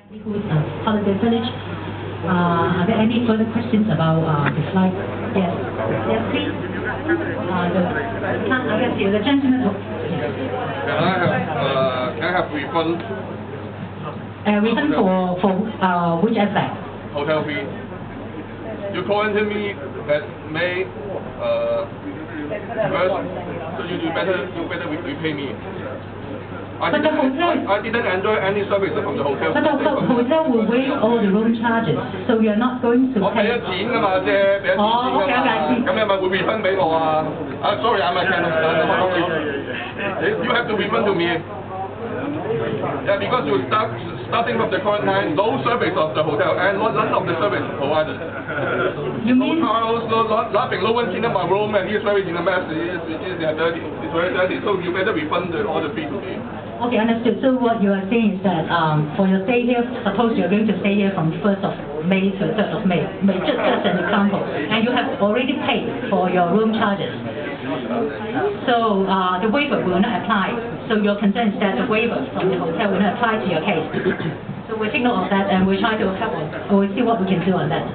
Holiday Village. Are there any further questions about the flight? Yes. Yes, please. I guess the gentleman. Can I have refund? Refund for which aspect? Hotel fee. You quarantined me at May 1st, so you better repay me. I didn't enjoy any service from the hotel. But the hotel will waive all the room charges, so you're not going to pay. 我俾咗錢㗎嘛，姐，俾咗錢㗎嘛。咁你咪會 refund 俾我啊？Sorry, I'm a candidate. You have to refund to me. Yeah, because you starting from the quarantine, no service of the hotel and none of the service provided. You mean? No towels, nothing. No one cleaned up my room, and he's very in a mess. It's dirty. It's very dirty. So you better refund all the fee to me. Okay, understood. So what you are saying is that for your stay here, suppose you're going to stay here from 1st of May to 3rd of May, just an example, and you have already paid for your room charges. So the waiver will not apply. So your concern is that the waiver from the hotel will not apply to your case. So we'll take note of that and we'll try to help. We'll see what we can do on that.